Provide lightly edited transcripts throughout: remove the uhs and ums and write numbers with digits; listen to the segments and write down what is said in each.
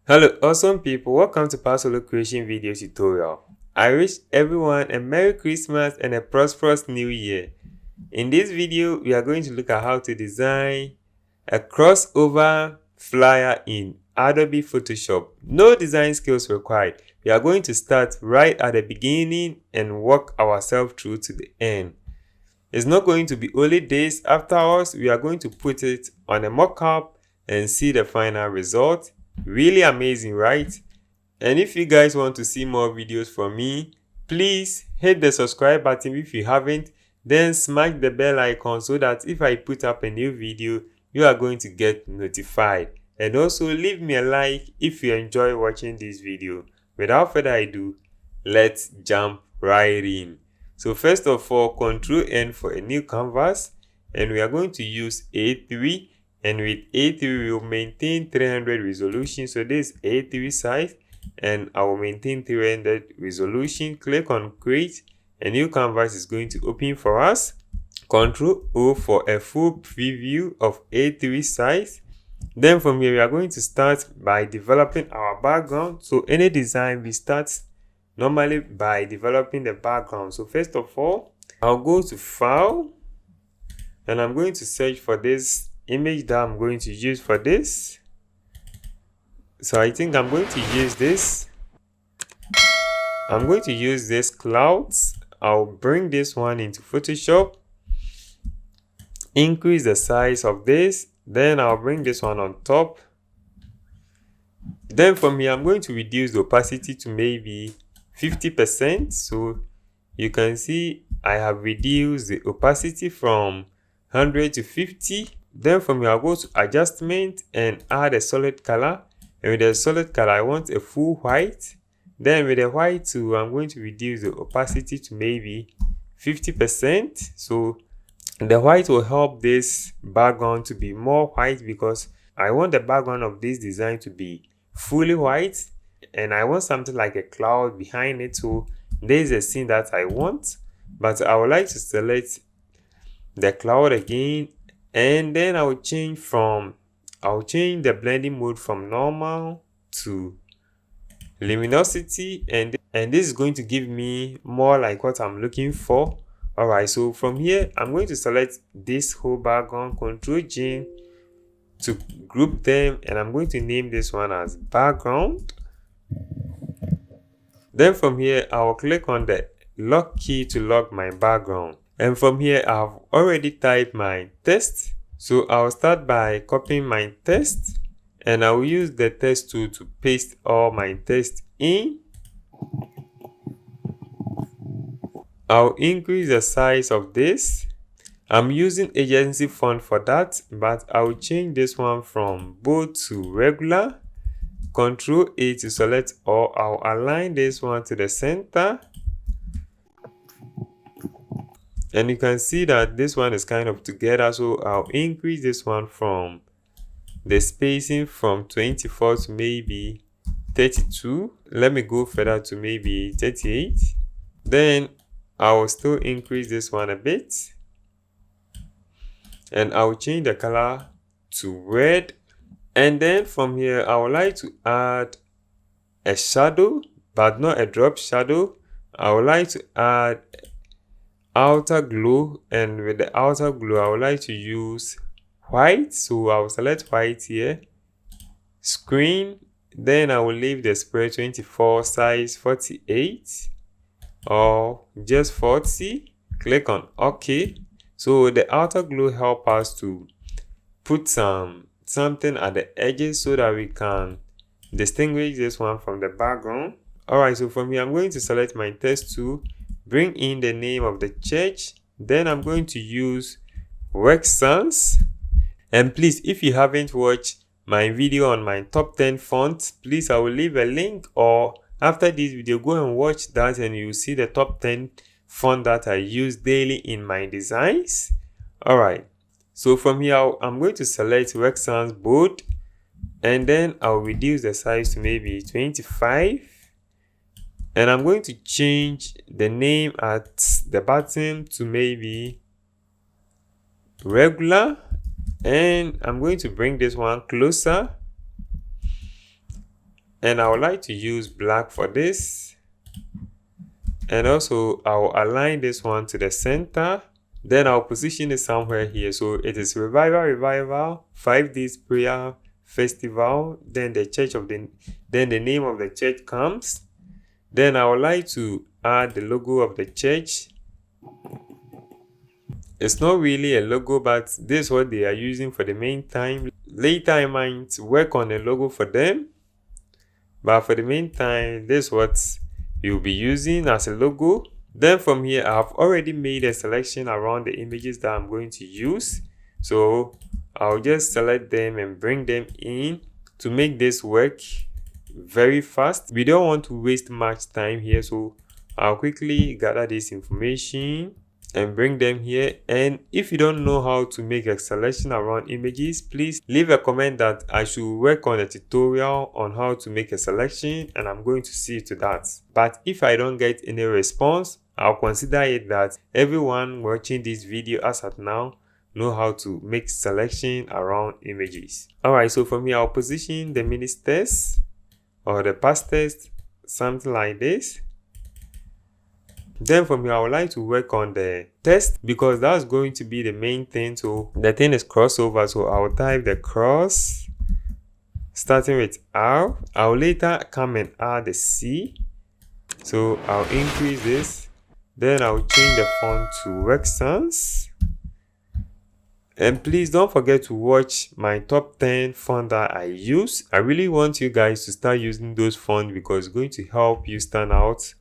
Hello awesome people, welcome to Paasolo creation video tutorial. I wish everyone a Merry Christmas and a prosperous New Year. In this video, we are going to look at how to design a crossover flyer in Adobe Photoshop. No design skills required. We are going to start right at the beginning and work ourselves through to the end. It's not going to be only days afterwards. We are going to put it on a mock-up and see the final result. Really amazing, right? And if you guys want to see more videos from me, please hit the subscribe button if you haven't, then smash the bell icon so that if I put up a new video, you are going to get notified. And also leave me a like if you enjoy watching this video. Without further ado, let's jump right in. So first of all, Ctrl N for a new canvas, and we are going to use A3. And with A3, we will maintain 300 resolution. So this is A3 size, and I will maintain 300 resolution. Click on create. A new canvas is going to open for us. Ctrl O for a full preview of A3 size. Then from here, we are going to start by developing our background. So any design, we start normally by developing the background. So first of all, I'll go to File, and I'm going to search for this image that I'm going to use for this. So I think I'm going to use this. I'm going to use this clouds. I'll bring this one into Photoshop, increase the size of this, then I'll bring this one on top. Then from here, I'm going to reduce the opacity to maybe 50%. So you can see I have reduced the opacity from 100 to 50. Then from here, I'll go to adjustment and add a solid color. And with the solid color, I want a full white. Then with the white too, I'm going to reduce the opacity to maybe 50%. So the white will help this background to be more white, because I want the background of this design to be fully white. And I want something like a cloud behind it. So there's a scene that I want. But I would like to select the cloud again. And then I'll change the blending mode from normal to luminosity, and this is going to give me more like what I'm looking for. Alright, so from here, I'm going to select this whole background, Ctrl G to group them, and I'm going to name this one as background. Then from here, I will click on the lock key to lock my background. And from here, I've already typed my text. So I'll start by copying my text, and I'll use the text tool to paste all my text in. I'll increase the size of this. I'm using agency font for that, but I'll change this one from bold to regular. Ctrl A to select all. I'll align this one to the center. And you can see that this one is kind of together, so I'll increase this one from the spacing from 24 to maybe 32. Let me go further to maybe 38. Then I will still increase this one a bit. And I will change the color to red. And then from here, I would like to add a shadow, but not a drop shadow. I would like to add outer glow, and with the outer glow, I would like to use white. So I will select white here, screen. Then I will leave the spread 24, size 48 or just 40. Click on OK. So the outer glow help us to put something at the edges so that we can distinguish this one from the background. Alright, so from here, I'm going to select my text tool, bring in the name of the church. Then I'm going to use Work Sans. And please, if you haven't watched my video on my top 10 fonts, please, I will leave a link, or after this video, go and watch that and you'll see the top 10 font that I use daily in my designs. Alright, so from here, I'm going to select Work Sans Bold, and then I'll reduce the size to maybe 25. And I'm going to change the name at the bottom to maybe regular. And I'm going to bring this one closer. and I would like to use black for this. And also I'll align this one to the center. Then I'll position it somewhere here. So it is revival 5 days prayer festival. Then the name of the church comes. Then I would like to add the logo of the church. It's not really a logo, but this is what they are using for the meantime. Later I might work on a logo for them, but for the meantime, this is what you'll be using as a logo. Then from here, I've already made a selection around the images that I'm going to use. So I'll just select them and bring them in to make this work very fast. We don't want to waste much time here, so I'll quickly gather this information and bring them here. And if you don't know how to make a selection around images, please leave a comment that I should work on a tutorial on how to make a selection, and I'm going to see to that. But if I don't get any response, I'll consider it that everyone watching this video as at now know how to make selection around images. Alright, so from here I'll position the ministers or the pastors something like this. Then from here I would like to work on the text because that's going to be the main thing. So the thing is crossover, so I'll type the cross starting with R. I'll later come and add the C, so I'll increase this. Then I'll change the font to Work Sans. And please don't forget to watch my top 10 font that I use. I really want you guys to start using those fonts because it's going to help you stand out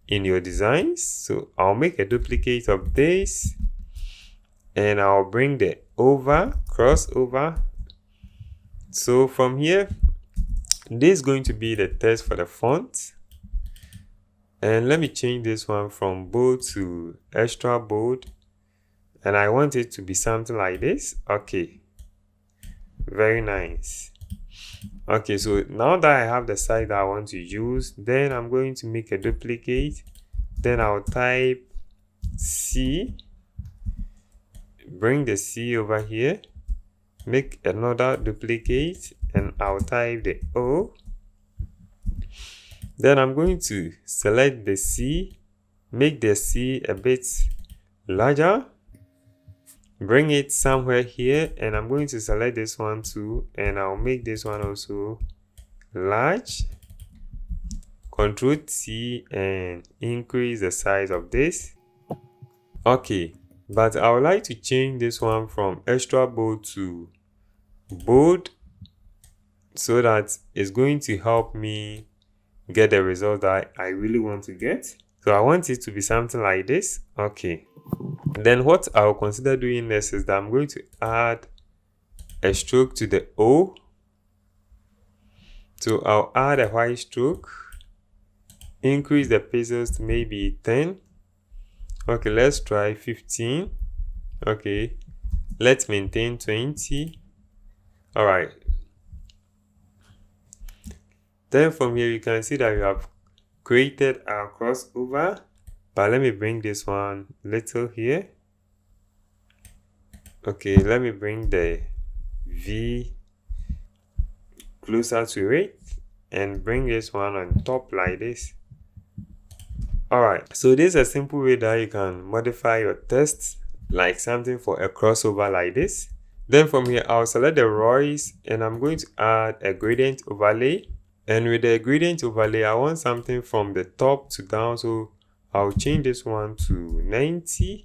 in your designs. So I'll make a duplicate of this and I'll bring the crossover. So from here, this is going to be the text for the font. And let me change this one from bold to extra bold. And I want it to be something like this. Okay. Very nice. Okay, so now that I have the size that I want to use, then I'm going to make a duplicate. Then I'll type C. Bring the C over here. Make another duplicate. And I'll type the O. Then I'm going to select the C, make the C a bit larger, bring it somewhere here, and I'm going to select this one too, and I'll make this one also large. Control T and increase the size of this. Okay, but I would like to change this one from extra bold to bold so that it's going to help me get the result that I really want to get. So I want it to be something like this. Okay. Then what I'll consider doing next is that I'm going to add a stroke to the O. So I'll add a white stroke. Increase the pixels to maybe 10. Okay, let's try 15. Okay. Let's maintain 20. Alright. Then from here you can see that we have created our crossover, but let me bring this one little here. Okay, let me bring the V closer to it and bring this one on top like this. Alright, so this is a simple way that you can modify your text like something for a crossover like this. Then from here I'll select the Royce and I'm going to add a gradient overlay. And with the gradient overlay, I want something from the top to down. So I'll change this one to 90.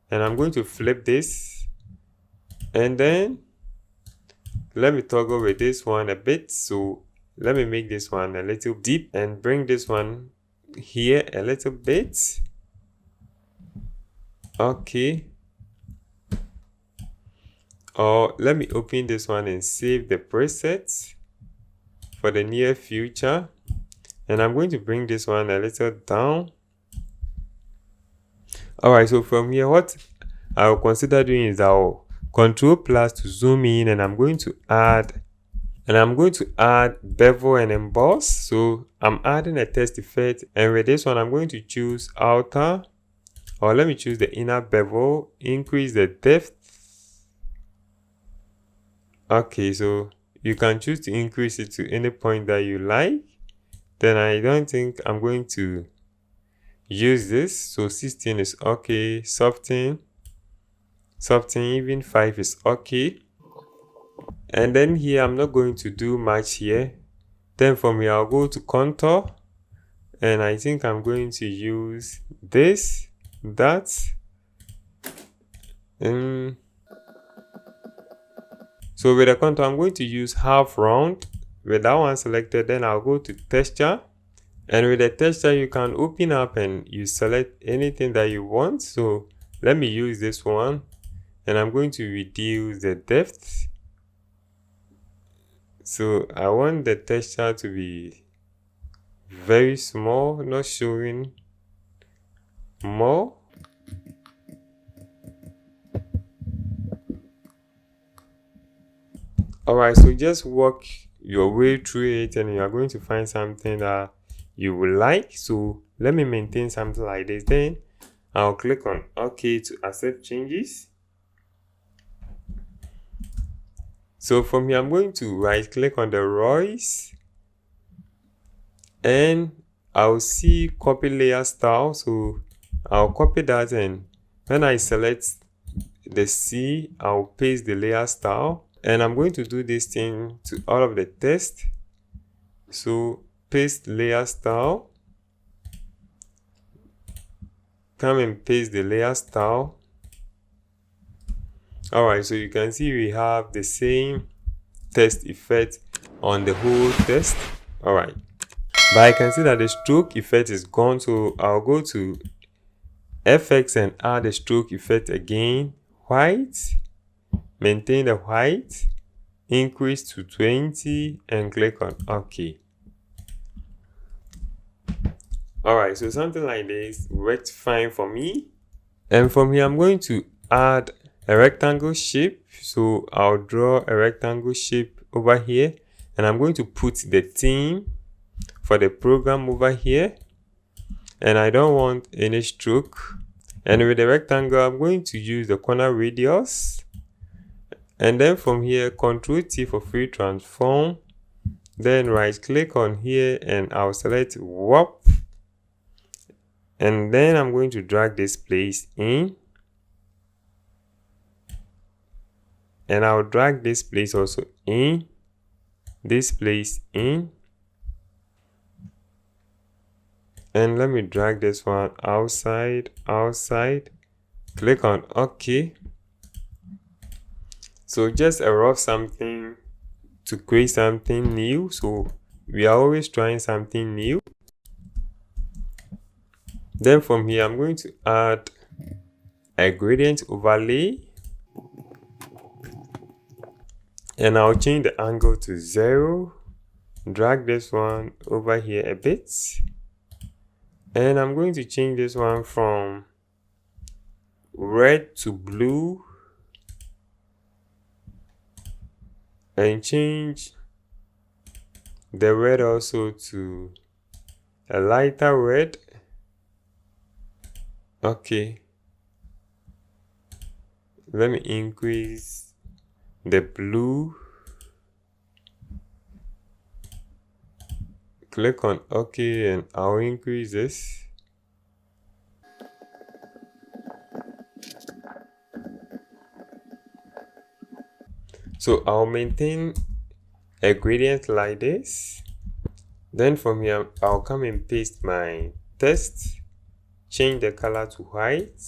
And I'm going to flip this. And then let me toggle with this one a bit. So let me make this one a little deep and bring this one here a little bit. Okay. Or let me open this one and save the presets for the near future, and I'm going to bring this one a little down. Alright, so from here what I'll consider doing is I'll Control plus to zoom in, and I'm going to add bevel and emboss. So I'm adding a text effect, and with this one I'm going to choose outer, or let me choose the inner bevel, increase the depth. Okay, so you can choose to increase it to any point that you like. Then I don't think I'm going to use this. So 16 is okay, soften, even 5 is okay. And then here I'm not going to do much here. Then from here I'll go to contour, and I think I'm going to use this, that, so with the contour I'm going to use half round. With that one selected, then I'll go to texture, and with the texture you can open up and you select anything that you want. So let me use this one, and I'm going to reduce the depth. So I want the texture to be very small, not showing more. Alright, so just work your way through it and you are going to find something that you will like. So let me maintain something like this. Then I'll click on OK to accept changes. So from here I'm going to right click on the Royce, and I'll see copy layer style. So I'll copy that, and when I select the C, I'll paste the layer style, and I'm going to do this thing to all of the text. So paste layer style, come and paste the layer style. Alright, so you can see we have the same text effect on the whole text. Alright, but I can see that the stroke effect is gone, so I'll go to FX and add the stroke effect again. White, maintain the white, increase to 20, and click on OK. Alright, so something like this worked fine for me. And from here I'm going to add a rectangle shape. So I'll draw a rectangle shape over here, and I'm going to put the theme for the program over here, and I don't want any stroke. And with the rectangle I'm going to use the corner radius, and then from here Ctrl T for free transform, then right click on here and I'll select warp, and then I'm going to drag this place in, and I'll drag this place also in, this place in, and let me drag this one outside, click on OK. So just a rough something to create something new. So we are always trying something new. Then from here I'm going to add a gradient overlay, and I'll change the angle to 0, drag this one over here a bit, and I'm going to change this one from red to blue, and change the red also to a lighter red. Okay, let me increase the blue, click on OK, and I'll increase this. So I'll maintain a gradient like this. Then from here I'll come and paste my text, change the color to white,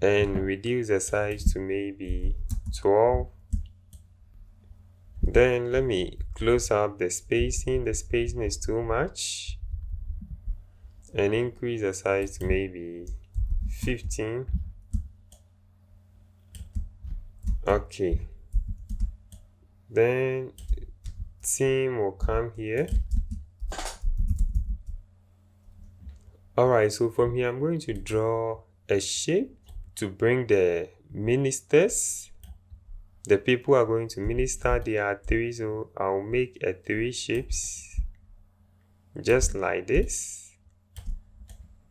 and reduce the size to maybe 12. Then let me close up the spacing. The spacing is too much, and increase the size to maybe 15. Okay, then theme will come here. Alright, so from here I'm going to draw a shape to bring the ministers. The people are going to minister. There are 3, so I'll make a 3 shapes just like this.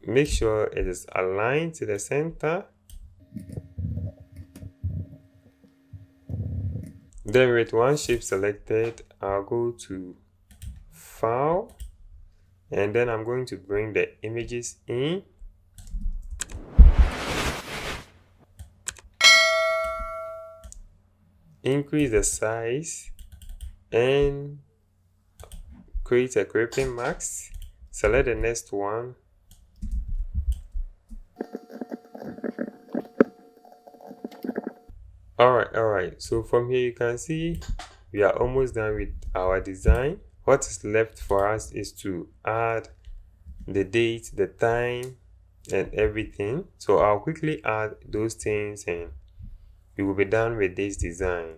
Make sure it is aligned to the center. Then with one shape selected, I'll go to File, and then I'm going to bring the images in. Increase the size and create a clipping mask. Select the next one. Alright, so from here you can see we are almost done with our design. What is left for us is to add the date, the time, and everything. So I'll quickly add those things and we will be done with this design.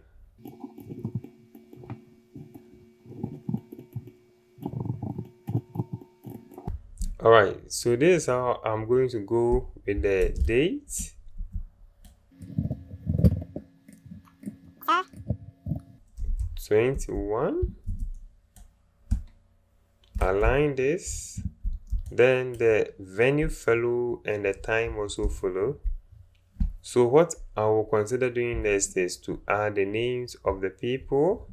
Alright, so this is how I'm going to go with the date. (21). Align this, then the venue follow and the time also follow. So what I will consider doing next is to add the names of the people.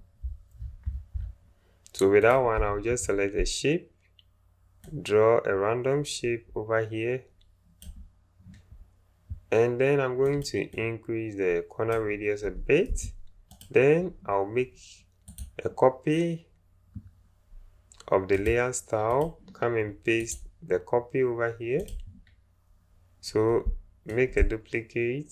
So with that one, I'll just select a shape, draw a random shape over here, and then I'm going to increase the corner radius a bit. Then I'll make a copy of the layer style, come and paste the copy over here. So make a duplicate,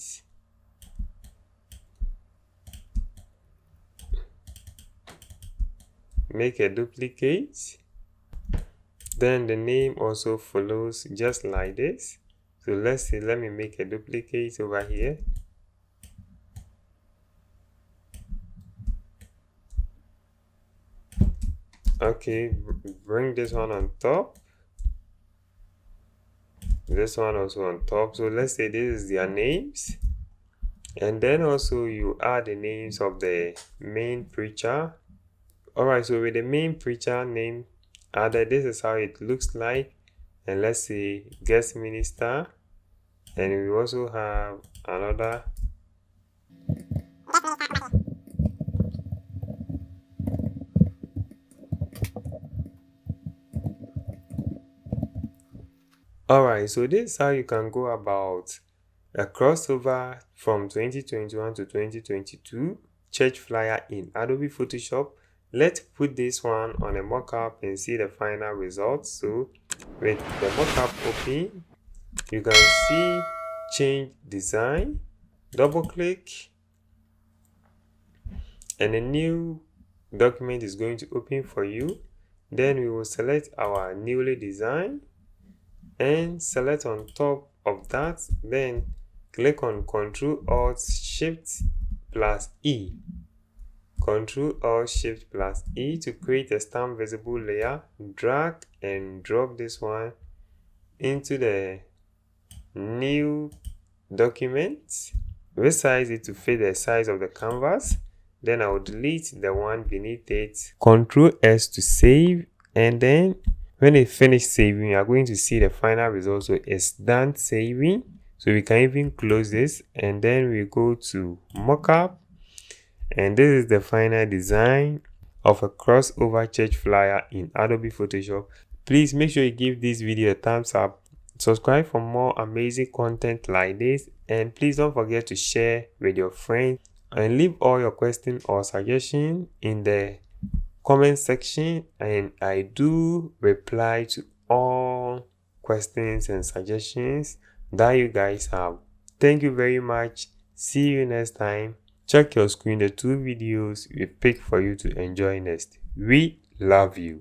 then the name also follows just like this. So let's say, let me make a duplicate over here. Okay, bring this one on top, this one also on top. So let's say this is their names, and then also you add the names of the main preacher. Alright, so with the main preacher name added, this is how it looks like. And let's say guest minister, and we also have another. Alright, so this is how you can go about a crossover from 2021 to 2022 church flyer in Adobe Photoshop. Let's put this one on a mockup and see the final results. So with the mockup open, you can see change design, double click, and a new document is going to open for you. Then we will select our newly designed and select on top of that, then click on Ctrl+Alt+E. Ctrl+Alt+E to create a stamp visible layer. Drag and drop this one into the new document. Resize it to fit the size of the canvas. Then I will delete the one beneath it. Ctrl+S to save, and then when it finishes saving, you are going to see the final result. So it's done saving. So we can even close this, and then we go to mockup, and this is the final design of a crossover church flyer in Adobe Photoshop. Please make sure you give this video a thumbs up, subscribe for more amazing content like this, and please don't forget to share with your friends, and leave all your questions or suggestions in the comment section, and I do reply to all questions and suggestions that you guys have. Thank you very much. See you next time. Check your screen, the 2 videos we pick for you to enjoy next. We love you.